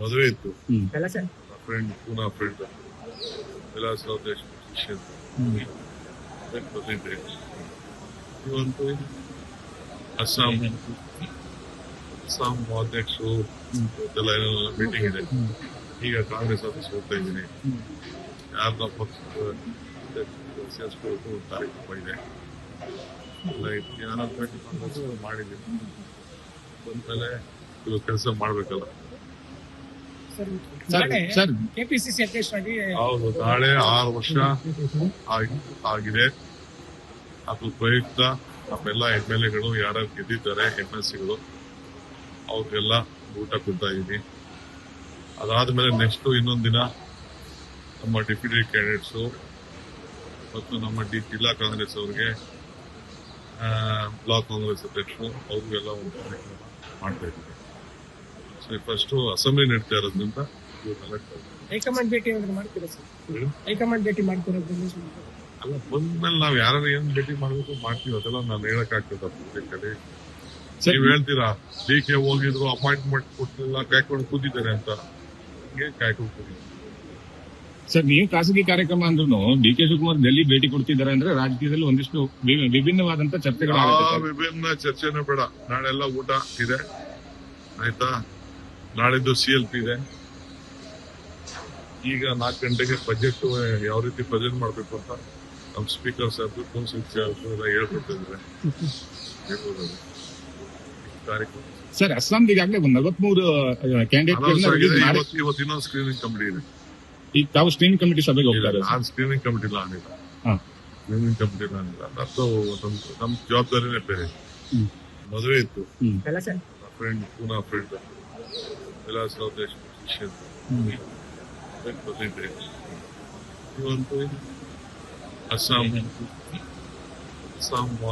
ಮದುವೆ ಇತ್ತು. ಎಲ್ಲ sir friend Poona friend Vilasrao Deshmukh ಶಿಷ್ಯ ಬಂದಿದ್ದೆ. ಇವತ್ತು ಅಸ್ಸಾಂ ಅಧ್ಯಕ್ಷರು ಎಲ್ಲ ಮೀಟಿಂಗ್ ಇದೆ. ಈಗ ಕಾಂಗ್ರೆಸ್ ಆಫೀಸ್ ಹೋಗ್ತಾ ಇದ್ದೀನಿ. ಯಾರ್ದ ಪಕ್ಷದ ಸೇರಿಸ್ಬೇಕು ತಾರೀಕು ಇದೆ. ಯಾರು ಕಾಂಗ್ರೆಸ್ ಮಾಡಿದ್ದೀನಿ. ಬಂದ್ಮೇಲೆ ಇವಾಗ ಕೆಲಸ ಮಾಡ್ಬೇಕಲ್ಲ. ಕೆಪಿಸಿಸಿ ಅಧ್ಯಕ್ಷರಾಗಿ ಹೌದು, ನಾಳೆ 6 ವರ್ಷ ಆಗಿದೆ. ಅದು ಪ್ರಯುಕ್ತ ನಮ್ಮೆಲ್ಲ MLA-ಗಳು ಯಾರು ಗೆದ್ದಿದ್ದಾರೆ, MLC-ಗಳು ಅವ್ರಿಗೆಲ್ಲ ಊಟ ಕೊಡ್ತಾ ಇದ್ದೀನಿ. ಅದಾದ್ಮೇಲೆ ನೆಕ್ಸ್ಟ್ ಇನ್ನೊಂದು ದಿನ ನಮ್ಮ ಡೆಪ್ಯೂಟಿ ಕ್ಯಾಂಡಿಡೇಟ್ಸು ಮತ್ತು ನಮ್ಮ ಜಿಲ್ಲಾ ಕಾಂಗ್ರೆಸ್ ಅವರಿಗೆ ಬ್ಲಾಕ್ ಕಾಂಗ್ರೆಸ್ ಅಧ್ಯಕ್ಷರು ಅವ್ರಿಗೆಲ್ಲ ಒಂದು ಕಾರ್ಯಕ್ರಮ ಮಾಡ್ತಾ ಇದ್ದೀವಿ. ಸೊ ಫಸ್ಟ್ ಅಸೆಂಬ್ಲಿ ನಡೀತಾ ಇರೋದ್ರಿಂದ ಹೈಕಮಾಂಡ್ ಭೇಟಿ ಮಾಡ್ತೀರಾ ಸರ್? ಹೈಕಮಾಂಡ್ ಭೇಟಿ ಮಾಡ್ತಿರೋದು ಅಲ್ಲ, ಬಂದ್ಮೇಲೆ ನಾವ್ ಯಾರು ಏನ್ ಭೇಟಿ ಮಾಡ್ಬೇಕು ಮಾಡ್ತೀವಿ, ಅದೆಲ್ಲ ನಾನು ಹೇಳಕ್ಕಾಗ್ತದ ಪಬ್ಲಿಕಲ್ಲಿ. ನೀವ್ ಹೇಳ್ತೀರಾ DK ಹೋಗಿದ್ರು, ಅಪಾಯಿಂಟ್ಮೆಂಟ್ ಕೊಟ್ಟಿಲ್ಲ, ಕಾಯ್ಕೊಂಡು ಕೂತಿದ್ದಾರೆ ಅಂತ. ಹಿಂಗೆ ಕಾಯ್ಕೊಂಡು ಕೂತಿದ್ದಾರೆ ಸರ್. ನೀವು ಖಾಸಗಿ ಕಾರ್ಯಕ್ರಮ ಅಂದ್ರೂ DK ಶಿವಕುಮಾರ್ ಡೆಲ್ಲಿ ಭೇಟಿ ಕೊಡ್ತಿದ್ದಾರೆ ಅಂದ್ರೆ ರಾಜಕೀಯದಲ್ಲಿ ಒಂದಿಷ್ಟು ವಿಭಿನ್ನವಾದಂತ ಚರ್ಚೆಗಳು. ವಿಭಿನ್ನ ಚರ್ಚೆನೂ ಬೇಡ. ನಾಳೆಲ್ಲ ಊಟ ಇದೆ, ಆಯ್ತಾ? ನಾಳಿದ್ದು CLP ಇದೆ. ಈಗ 4 ಗಂಟೆಗೆ ಬಜೆಟ್ ಯಾವ ರೀತಿ ಪ್ರೆಸೆಂಟ್ ಮಾಡ್ಬೇಕು ಅಂತ ನಮ್ ಸ್ಪೀಕರ್ ಸಾಹೇಬ್, ಕೌನ್ಸಿಲ್ ಎಲ್ಲ ಹೇಳ್ಕೊಡ್ತಿದ್ದಾರೆ. ಕಾರ್ಯಕ್ರಮ ಸರ್, ಅಸ್ಸಾಂ ಈಗಾಗಲೇ 43 ಕ್ಯಾಂಡಿಡೇಟ್ ಇವತ್ತು ಇನ್ನೊಂದು ಸ್ಕ್ರೀನಿಂಗ್ ಕಮಿಟಿ ಇದೆ. ಈಗ ತಾವು ಸ್ಕ್ರೀನಿಂಗ್ ಕಮಿಟಿ ಸಭೆಗೆ ಹೋಗ್ತಾರೆ. ನಾನು ಸ್ಕ್ರೀನಿಂಗ್ ಕಮಿಟಿ ಇಲ್ಲ ಅನಿಲ್ಲ. ಸ್ಕ್ರೀನಿಂಗ್ ಕಮಿಟಿ ಇಲ್ಲ ಅನಿಲ್ಲ. ಅದು ನಮ್ ಜವಾಬ್ದಾರಿನೇ ಬೇರೆ. ಮದುವೆ ಇತ್ತು. ಎಲ್ಲ sir friend Poona friend Vilasrao Deshmukh ಶಿಷ್ಯ ಬಂದಿದ್ದೆ. ಇವತ್ತು ಅಸ್ಸಾಂ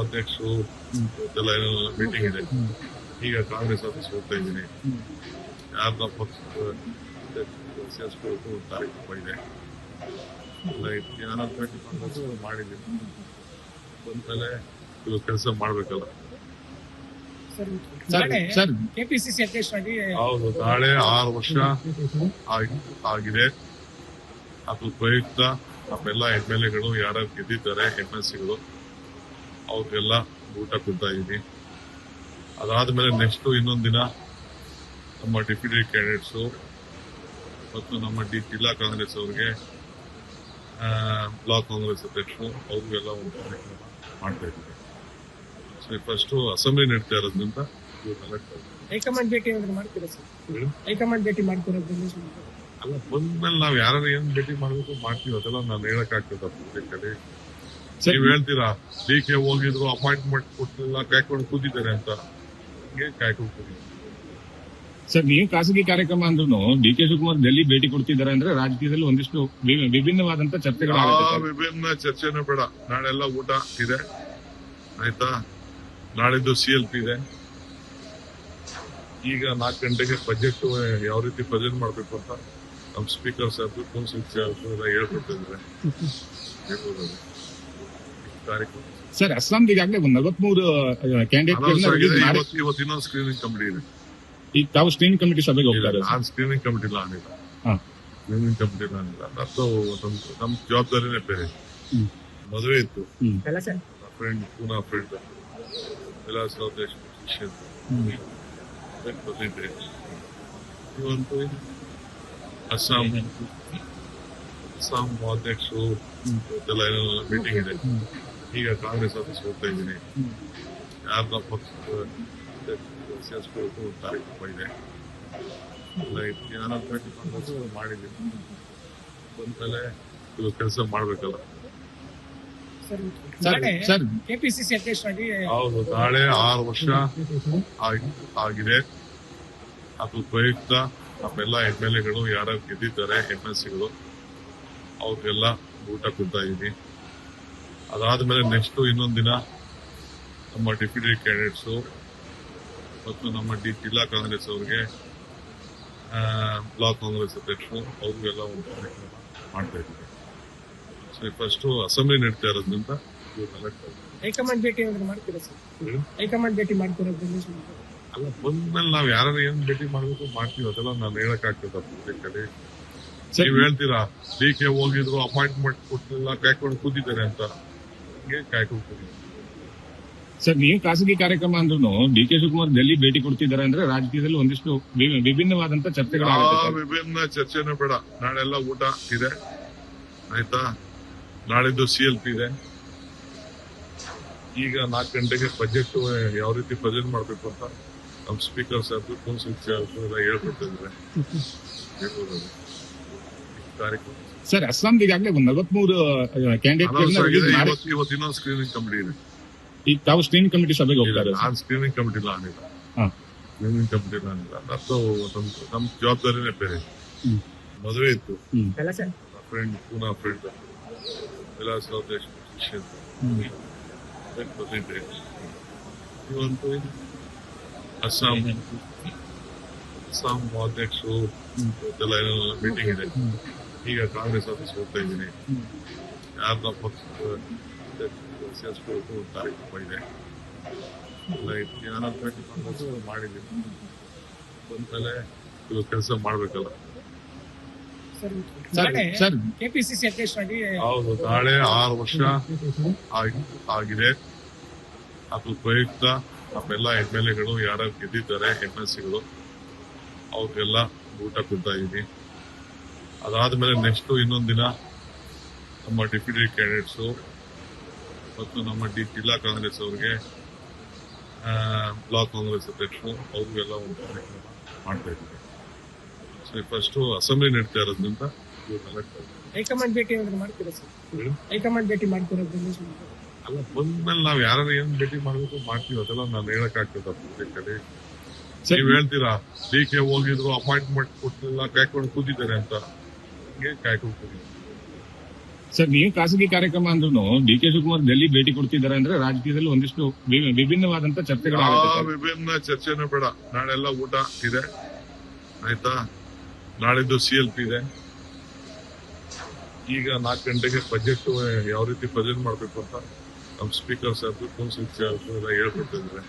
ಅಧ್ಯಕ್ಷರು ಎಲ್ಲ ಮೀಟಿಂಗ್ ಇದೆ. ಈಗ ಕಾಂಗ್ರೆಸ್ ಆಫೀಸ್ ಹೋಗ್ತಾ ಇದ್ದೀನಿ. ಯಾರ್ದ ಪಕ್ಷದ ಸೇರಿಸ್ಬೇಕು ತಾರೀಕು ಇದೆ. ಯಾರು ಕಾಂಗ್ರೆಸ್ ಮಾಡಿದ್ದೀನಿ. ಬಂದ್ಮೇಲೆ ಇವಾಗ ಕೆಲಸ ಮಾಡ್ಬೇಕಲ್ಲ. ಕೆಪಿಸಿಸಿ ಅಧ್ಯಕ್ಷರಾಗಿ ಹೌದು, ನಾಳೆ 6 ವರ್ಷ ಆಗಿದೆ. ಅದು ಪ್ರಯುಕ್ತ ನಮ್ಮೆಲ್ಲ MLA-ಗಳು ಯಾರು ಗೆದ್ದಿದ್ದಾರೆ, MLC-ಗಳು ಅವ್ರಿಗೆಲ್ಲ ಊಟ ಕೊಡ್ತಾ ಇದ್ದೀನಿ. ಅದಾದ್ಮೇಲೆ ನೆಕ್ಸ್ಟ್ ಇನ್ನೊಂದು ದಿನ ನಮ್ಮ ಡೆಪ್ಯೂಟಿ ಕ್ಯಾಂಡಿಡೇಟ್ಸು ಮತ್ತು ನಮ್ಮ ಜಿಲ್ಲಾ ಕಾಂಗ್ರೆಸ್ ಅವರಿಗೆ ಬ್ಲಾಕ್ ಕಾಂಗ್ರೆಸ್ ಅಧ್ಯಕ್ಷರು ಅವ್ರಿಗೆಲ್ಲ ಒಂದು ಕಾರ್ಯಕ್ರಮ ಮಾಡ್ತಾ ಇದ್ದೀವಿ. ಸೊ ಫಸ್ಟ್ ಅಸೆಂಬ್ಲಿ ನಡೀತಾ ಇರೋದ್ರಿಂದ ಹೈಕಮಾಂಡ್ ಭೇಟಿ ಮಾಡ್ತೀರಾ ಸರ್? ಹೈಕಮಾಂಡ್ ಭೇಟಿ ಮಾಡ್ತಿರೋದು ಅಲ್ಲ, ಬಂದ್ಮೇಲೆ ನಾವ್ ಯಾರು ಏನ್ ಭೇಟಿ ಮಾಡ್ಬೇಕು ಮಾಡ್ತೀವಿ, ಅದೆಲ್ಲ ನಾನು ಹೇಳಕ್ಕಾಗ್ತದ ಪಬ್ಲಿಕಲ್ಲಿ. ನೀವ್ ಹೇಳ್ತೀರಾ DK ಹೋಗಿದ್ರು, ಅಪಾಯಿಂಟ್ಮೆಂಟ್ ಕೊಟ್ಟಿಲ್ಲ, ಕಾಯ್ಕೊಂಡು ಕೂತಿದ್ದಾರೆ ಅಂತ. ಹಿಂಗೆ ಕಾಯ್ಕೊಂಡು ಕೂತಿದ್ದಾರೆ ಸರ್. ನೀವು ಖಾಸಗಿ ಕಾರ್ಯಕ್ರಮ ಅಂದ್ರೂ DK ಶಿವಕುಮಾರ್ ಡೆಲ್ಲಿ ಭೇಟಿ ಕೊಡ್ತಿದ್ದಾರೆ ಅಂದ್ರೆ ರಾಜಕೀಯದಲ್ಲಿ ಒಂದಿಷ್ಟು ವಿಭಿನ್ನವಾದಂತ ಚರ್ಚೆಗಳು. ವಿಭಿನ್ನ ಚರ್ಚೆನೂ ಬೇಡ. ನಾಳೆಲ್ಲ ಊಟ ಇದೆ, ಆಯ್ತಾ? ನಾಳಿದ್ದು CLP ಇದೆ. ಈಗ 4 ಗಂಟೆಗೆ ಬಜೆಟ್ ಯಾವ ರೀತಿ ಪ್ರೆಸೆಂಟ್ ಮಾಡ್ಬೇಕು ಅಂತ ನಮ್ ಸ್ಪೀಕರ್ ಸಾಹೇಬ್, ಕೌನ್ಸಿಲ್ ಎಲ್ಲ ಹೇಳ್ಕೊಡ್ತಿದ್ದಾರೆ. ಕಾರ್ಯಕ್ರಮ ಸರ್, ಅಸ್ಸಾಂ ಈಗಾಗಲೇ 43 ಕ್ಯಾಂಡಿಡೇಟ್ ಇವತ್ತು ಇನ್ನೊಂದು ಸ್ಕ್ರೀನಿಂಗ್ ಕಮಿಟಿ ಇದೆ. ಈಗ ತಾವು ಸ್ಕ್ರೀನಿಂಗ್ ಕಮಿಟಿ ಸಭೆಗೆ ಹೋಗ್ತಾರೆ. ನಾನು ಸ್ಕ್ರೀನಿಂಗ್ ಕಮಿಟಿ ಇಲ್ಲ ಅನಿಲ್ಲ. ಸ್ಕ್ರೀನಿಂಗ್ ಕಮಿಟಿ ಇಲ್ಲ ಅನಿಲ್ಲ. ಅದು ನಮ್ ಜವಾಬ್ದಾರಿನೇ ಬೇರೆ. ಮದುವೆ ಇತ್ತು. ಎಲ್ಲ sir friend Poona friend Vilasrao Deshmukh ಶಿಷ್ಯ ಬಂದಿದ್ದೆ. ಇವತ್ತು ಅಸ್ಸಾಂ ಅಧ್ಯಕ್ಷರು ಎಲ್ಲ ಮೀಟಿಂಗ್ ಇದೆ. ಈಗ ಕಾಂಗ್ರೆಸ್ ಆಫೀಸ್ ಹೋಗ್ತಾ ಇದ್ದೀನಿ. ಯಾರ್ದ ಪಕ್ಷದ ಸೇರಿಸ್ಬೇಕು ತಾರೀಕು ಇದೆ. ಯಾರು ಕಾಂಗ್ರೆಸ್ ಮಾಡಿದ್ದೀನಿ. ಬಂದ್ಮೇಲೆ ಇವಾಗ ಕೆಲಸ ಮಾಡ್ಬೇಕಲ್ಲ. ಕೆಪಿಸಿಸಿ ಅಧ್ಯಕ್ಷರಾಗಿ ಹೌದು, ನಾಳೆ 6 ವರ್ಷ ಆಗಿದೆ. ಅದು ಪ್ರಯುಕ್ತ ನಮ್ಮೆಲ್ಲ MLA-ಗಳು ಯಾರು ಗೆದ್ದಿದ್ದಾರೆ, MLC-ಗಳು ಅವ್ರಿಗೆಲ್ಲ ಊಟ ಕೊಡ್ತಾ ಇದ್ದೀನಿ. ಅದಾದ್ಮೇಲೆ ನೆಕ್ಸ್ಟ್ ಇನ್ನೊಂದು ದಿನ ನಮ್ಮ ಡೆಪ್ಯೂಟಿ ಕ್ಯಾಂಡಿಡೇಟ್ಸು ಮತ್ತು ನಮ್ಮ ಜಿಲ್ಲಾ ಕಾಂಗ್ರೆಸ್ ಅವರಿಗೆ ಬ್ಲಾಕ್ ಕಾಂಗ್ರೆಸ್ ಅಧ್ಯಕ್ಷರು ಅವ್ರಿಗೆಲ್ಲ ಒಂದು ಕಾರ್ಯಕ್ರಮ ಮಾಡ್ತಾ ಇದ್ದೀವಿ. ಸೊ ಫಸ್ಟ್ ಅಸೆಂಬ್ಲಿ ನಡೀತಾ ಇರೋದ್ರಿಂದ ಹೈಕಮಾಂಡ್ ಭೇಟಿ ಮಾಡ್ತೀರಾ ಸರ್? ಹೈಕಮಾಂಡ್ ಭೇಟಿ ಮಾಡ್ತಿರೋದು ಅಲ್ಲ ಬಂದ್ಮೇಲೆ ನಾವ್ ಯಾರು ಏನ್ ಭೇಟಿ ಮಾಡ್ಬೇಕು ಮಾಡ್ತೀವಿ ಅದೆಲ್ಲ ನಾನು ಹೇಳಕ್ ಆಗ್ತದ ಪಬ್ಲಿಕಲ್ಲಿ ಸರ್, ನೀವ್ ಹೇಳ್ತೀರಾ ಡಿ ಕೆ ಹೋಗಿದ್ರು ಅಪಾಯಿಂಟ್ಮೆಂಟ್ ಕೊಟ್ಟಿಲ್ಲ ಕಾಯ್ಕೊಂಡು ಕೂತಿದ್ದಾರೆ ಅಂತ ಹಂಗೆ ಕಾಯ್ಕೊಂಡು ಕೂತಿದ್ದಾರೆ. ಸರ್ ನೀವು ಖಾಸಗಿ ಕಾರ್ಯಕ್ರಮ ಅಂದ್ರೂ ಡಿ ಕೆ ಶಿವಕುಮಾರ್ ಡೆಲ್ಲಿ ಭೇಟಿ ಕೊಡ್ತಿದ್ದಾರೆ ಅಂದ್ರೆ ರಾಜಕೀಯದಲ್ಲಿ ಒಂದಿಷ್ಟು ವಿಭಿನ್ನವಾದಂತ ಚರ್ಚೆಗಳಾಗುತ್ತೆ ಸರ್. ವಿಭಿನ್ನ ಚರ್ಚೆನೂ ಬೇಡ, ನಾಳೆಲ್ಲ ಊಟ ಇದೆ ಆಯ್ತಾ, ನಾಳಿದ್ದು CLP ಇದೆ. ಈಗ 4 ಗಂಟೆಗೆ ಬಜೆಟ್ ಯಾವ ರೀತಿ ಪ್ರೆಸೆಂಟ್ ಮಾಡ್ಬೇಕು ಅಂತ ನಮ್ ಸ್ಪೀಕರ್ ಸಾಹೇಬ್ ಎಲ್ಲ ಹೇಳ್ಕೊಟ್ಟಿದ್ದಾರೆ. ಕಾರ್ಯಕ್ರಮ ಸರ್, ಅಸ್ಸಾಂದು ಈಗಾಗಲೇ ಒಂದು 43 ಕ್ಯಾಂಡಿಡೇಟ್ ಇವತ್ತು ಇನ್ನೊಂದು ಸ್ಕ್ರೀನಿಂಗ್ ಕಮಿಟಿ ಇದೆ. ಈಗ ತಾವು ಸ್ಕ್ರೀನಿಂಗ್ ಕಮಿಟಿ ಸಭೆಗೆ ಹೋಗ್ತಾರೆ. ನಾನ್ ಸ್ಕ್ರೀನಿಂಗ್ ಕಮಿಟಿ ಆನಿಲ್ಲ, ಹಾ. ಸ್ಕ್ರೀನಿಂಗ್ ಕಮಿಟಿ ಆನಿಲ್ಲ. ಅದು ನಮ್ ಜವಾಬ್ದಾರಿನೇ ಬೇರೆ. ಮದುವೆ ಇತ್ತು, ಎಲ್ಲ sir friend Poona friend Vilas Desh ಬಂದಿದ್ದೆ. ಇವತ್ತು ಅಸ್ಸಾಂ ಅಧ್ಯಕ್ಷರು ಎಲ್ಲ ಮೀಟಿಂಗ್ ಇದೆ. ಈಗ ಕಾಂಗ್ರೆಸ್ ಆಫೀಸ್ ಹೋಗ್ತಾ ಇದ್ದೀನಿ. ಯಾರನ್ನ ಪಕ್ಷ ಸೇರಿಸ್ಬೇಕು ಕಾರ್ಯಕ್ರಮ ಇದೆ. ಎಲ್ಲ ಕಾಂಗ್ರೆಸ್ ಮಾಡಿದ್ದೀನಿ. ಬಂದ್ಮೇಲೆ ಇವಾಗ ಕೆಲಸ ಮಾಡ್ಬೇಕಲ್ಲ. ಸರ್ ಸರ್, ನಾಳೆ ಸರ್ ಕೆಪಿಸಿಸಿ ಅಧ್ಯಕ್ಷರಾಗಿ ಹೌದು, ನಾಳೆ 6 ವರ್ಷ ಆಗಿದೆ. ಅದು ಪ್ರಯುಕ್ತ ನಮ್ಮೆಲ್ಲ MLAಗಳು ಯಾರು ಗೆದ್ದಿದ್ದಾರೆ MLCಗಳು ಅವ್ರಿಗೆಲ್ಲ ಊಟ ಕೊಡ್ತಾ ಇದೀನಿ. ಅದಾದ್ಮೇಲೆ ನೆಕ್ಸ್ಟ್ ಇನ್ನೊಂದ್ ದಿನ ನಮ್ಮ ಡೆಪ್ಯೂಟಿ ಕ್ಯಾಂಡಿಡೇಟ್ಸು ಮತ್ತು ನಮ್ಮ ಜಿಲ್ಲಾ ಕಾಂಗ್ರೆಸ್ ಅವ್ರಿಗೆ ಬ್ಲಾಕ್ ಕಾಂಗ್ರೆಸ್ ಅಧ್ಯಕ್ಷರು ಅವ್ರಿಗೆಲ್ಲ ಒಂದು ಕಾರ್ಯಕ್ರಮ ಮಾಡ್ತಾ ಇದ್ದೀವಿ. ಸೊ ಫಸ್ಟ್ ಅಸೆಂಬ್ಲಿ ನಡೀತಾ ಇರೋದ್ರಿಂದ ಹೈಕಮಾಂಡ್ ಭೇಟಿ ಏನಾದ್ರು ಮಾಡ್ತೀರಾ ಸರ್? ಹೈಕಮಾಂಡ್ ಭೇಟಿ ಮಾಡ್ತೀರಾ? ಅಲ್ಲ ಬಂದ್ಮೇಲೆ ನಾವ್ ಯಾರು ಏನ್ ಭೇಟಿ ಮಾಡ್ಬೇಕು ಮಾಡ್ತೀವಿ ಅದೆಲ್ಲ ನಾನು ಹೇಳಕ್ ಆಗ್ತದ ಪಬ್ಲಿಕಲ್ಲಿ ನೀವ್ ಹೇಳ್ತೀರಾ ಡಿ ಕೆ ಹೋಗಿದ್ರು ಅಪಾಯಿಂಟ್ಮೆಂಟ್ ಕೊಟ್ಟಿಲ್ಲ ಕಾಯ್ಕೊಂಡು ಕೂತಿದ್ದಾರೆ ಅಂತ ಹಂಗೆ ಕಾಯ್ಕೊಂಡು ಕೂತಿದ್ದಾರೆ. ಸರ್ ನೀವು ಖಾಸಗಿ ಕಾರ್ಯಕ್ರಮ ಅಂದ್ರೂ ಡಿ ಕೆ ಶಿವಕುಮಾರ್ ಡೆಲ್ಲಿ ಭೇಟಿ ಕೊಡ್ತಿದ್ದಾರೆ ಅಂದ್ರೆ ರಾಜಕೀಯದಲ್ಲಿ ಒಂದಿಷ್ಟು ವಿಭಿನ್ನವಾದಂತ ಚರ್ಚೆಗಳಾಗುತ್ತೆ ಸರ್. ವಿಭಿನ್ನ ಚರ್ಚೆನೂ ಬೇಡ, ನಾಳೆಲ್ಲ ಊಟ ಇದೆ ಆಯ್ತಾ, ನಾಳಿದ್ದು CLP ಇದೆ. ಈಗ 4 ಗಂಟೆಗೆ ಬಜೆಟ್ ಯಾವ ರೀತಿ ಪ್ರೆಸೆಂಟ್ ಮಾಡ್ಬೇಕು ಅಂತ ನಮ್ ಸ್ಪೀಕರ್ ಸಾಹೇಬ್ ಎಲ್ಲ ಹೇಳ್ಕೊಟ್ಟಿದ್ದಾರೆ.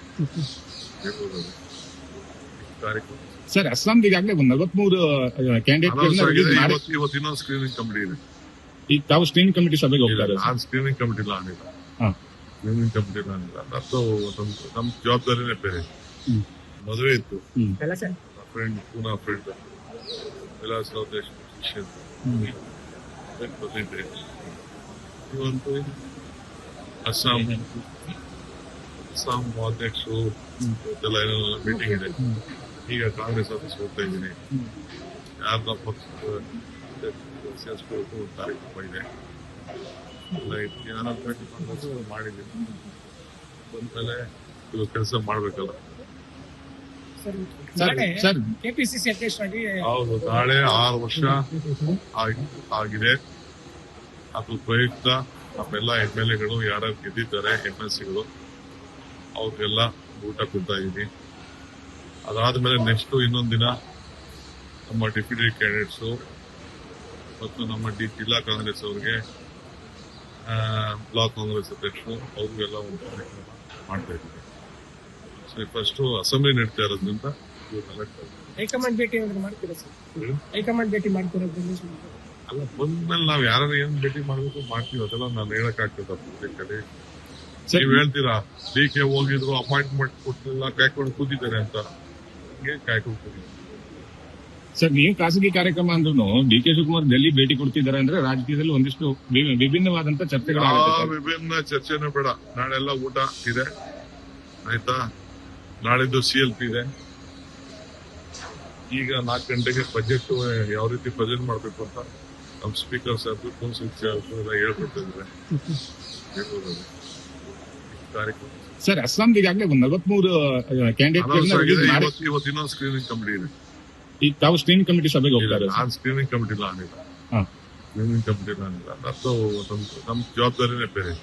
ಕಾರ್ಯಕ್ರಮ ಸರ್, ಅಸ್ಸಾಂದು ಈಗಾಗಲೇ ಒಂದು 43 ಕ್ಯಾಂಡಿಡೇಟ್ ಇವತ್ತು ಇನ್ನೊಂದು ಸ್ಕ್ರೀನಿಂಗ್ ಕಮಿಟಿ ಇದೆ. ಈಗ ತಾವು ಸ್ಕ್ರೀನಿಂಗ್ ಕಮಿಟಿ ಸಭೆಗೆ ಹೋಗ್ತಾರೆ. ನಾನ್ ಸ್ಕ್ರೀನಿಂಗ್ ಕಮಿಟಿ ಆನಿಲ್ಲ, ಹಾ. ಸ್ಕ್ರೀನಿಂಗ್ ಕಮಿಟಿ ಆನಿಲ್ಲ. ಅದು ನಮ್ ಜವಾಬ್ದಾರಿನೇ ಬೇರೆ. ಮದುವೆ ಇತ್ತು, ಎಲ್ಲ sir friend Poona friend Vilas Desh ಬಂದಿದ್ದೆ. ಇವತ್ತು ಅಸ್ಸಾಂ ಅಧ್ಯಕ್ಷರು ಎಲ್ಲ ಮೀಟಿಂಗ್ ಇದೆ. ಈಗ ಕಾಂಗ್ರೆಸ್ ಆಫೀಸ್ ಹೋಗ್ತಾ ಇದ್ದೀನಿ. ಯಾರನ್ನ ಪಕ್ಷ ಸೇರಿಸ್ಬೇಕು ಕಾರ್ಯಕ್ರಮ ಇದೆ. ಎಲ್ಲ ಕಾಂಗ್ರೆಸ್ ಮಾಡಿದ್ದೀನಿ. ಬಂದ್ಮೇಲೆ ಇವಾಗ ಕೆಲಸ ಮಾಡ್ಬೇಕಲ್ಲ. ಸರ್ ಸರ್, ನಾಳೆ ಸರ್ ಕೆಪಿಸಿಸಿ ಅಧ್ಯಕ್ಷರಾಗಿ ಹೌದು, ನಾಳೆ 6 ವರ್ಷ ಆಗಿದೆ. ಅದು ಪ್ರಯುಕ್ತ ನಮ್ಮೆಲ್ಲ MLAಗಳು ಯಾರು ಗೆದ್ದಿದ್ದಾರೆ MLCಗಳು ಅವ್ರಿಗೆಲ್ಲ ಊಟ ಕೊಡ್ತಾ ಇದೀನಿ. ಅದಾದ್ಮೇಲೆ ನೆಕ್ಸ್ಟ್ ಇನ್ನೊಂದ್ ದಿನ ನಮ್ಮ ಡೆಪ್ಯೂಟಿ ಕ್ಯಾಂಡಿಡೇಟ್ಸು ಮತ್ತು ನಮ್ಮ ಜಿಲ್ಲಾ ಕಾಂಗ್ರೆಸ್ ಅವ್ರಿಗೆ ಬ್ಲಾಕ್ ಕಾಂಗ್ರೆಸ್ ಅಧ್ಯಕ್ಷರು ಅವ್ರಿಗೆಲ್ಲ ಒಂದು ಕಾರ್ಯಕ್ರಮ ಮಾಡ್ತಾ ಇದ್ದೀವಿ. ಸೊ ಫಸ್ಟ್ ಅಸೆಂಬ್ಲಿ ನಡೀತಾ ಇರೋದ್ರಿಂದ ಹೈಕಮಾಂಡ್ ಭೇಟಿ ಏನಾದ್ರು ಮಾಡ್ತೀರಾ ಸರ್? ಹೈಕಮಾಂಡ್ ಭೇಟಿ ಮಾಡ್ತೀರಾ? ಅಲ್ಲ ಬಂದ್ಮೇಲೆ ನಾವ್ ಯಾರು ಏನ್ ಭೇಟಿ ಮಾಡ್ಬೇಕು ಮಾಡ್ತೀವಿ ಅದೆಲ್ಲ ನಾನು ಹೇಳಕ್ ಆಗ್ತದ ಪಬ್ಲಿಕಲ್ಲಿ ನೀವ್ ಹೇಳ್ತೀರಾ ಡಿ ಕೆ ಹೋಗಿದ್ರು ಅಪಾಯಿಂಟ್ಮೆಂಟ್ ಕೊಟ್ಟಿಲ್ಲ ಕಾಯ್ಕೊಂಡು ಕೂತಿದ್ದಾರೆ ಅಂತ ಹಂಗೆ ಕಾಯ್ಕೊಂಡು ಕೂತಿದ್ದಾರೆ. ಸರ್ ನೀವು ಖಾಸಗಿ ಕಾರ್ಯಕ್ರಮ ಅಂದ್ರೂ ಡಿ ಕೆ ಶಿವಕುಮಾರ್ ಡೆಲ್ಲಿ ಭೇಟಿ ಕೊಡ್ತಿದ್ದಾರೆ ಅಂದ್ರೆ ರಾಜಕೀಯದಲ್ಲಿ ಒಂದಿಷ್ಟು ವಿಭಿನ್ನವಾದಂತ ಚರ್ಚೆಗಳಾಗುತ್ತೆ ಸರ್. ವಿಭಿನ್ನ ಚರ್ಚೆನೂ ಬೇಡ, ನಾಳೆಲ್ಲ ಊಟ ಇದೆ ಆಯ್ತಾ, ನಾಳಿದ್ದು CLP ಇದೆ. ಈಗ 4 ಗಂಟೆಗೆ ಬಜೆಟ್ ಯಾವ ರೀತಿ ಪ್ರೆಸೆಂಟ್ ಮಾಡ್ಬೇಕು ಅಂತ ನಮ್ ಸ್ಪೀಕರ್ ಸಾಹೇಬ್ ಎಲ್ಲ ಹೇಳ್ಕೊಟ್ಟಿದ್ದಾರೆ. ಕಾರ್ಯಕ್ರಮ ಸರ್, ಅಸ್ಸಾಂದು ಈಗಾಗಲೇ ಒಂದು 43 ಕ್ಯಾಂಡಿಡೇಟ್ ಇವತ್ತು ಇನ್ನೊಂದು ಸ್ಕ್ರೀನಿಂಗ್ ಕಮಿಟಿ ಇದೆ. ಈಗ ತಾವು ಸ್ಕ್ರೀನಿಂಗ್ ಕಮಿಟಿ ಸಭೆಗೆ ಹೋಗ್ತಾರೆ. ನಾನ್ ಸ್ಕ್ರೀನಿಂಗ್ ಕಮಿಟಿ ಆನಿಲ್ಲ, ಹಾ. ಸ್ಕ್ರೀನಿಂಗ್ ಕಮಿಟಿ ಆನಿಲ್ಲ. ಅದು ನಮ್ ಜವಾಬ್ದಾರಿನೇ ಬೇರೆ.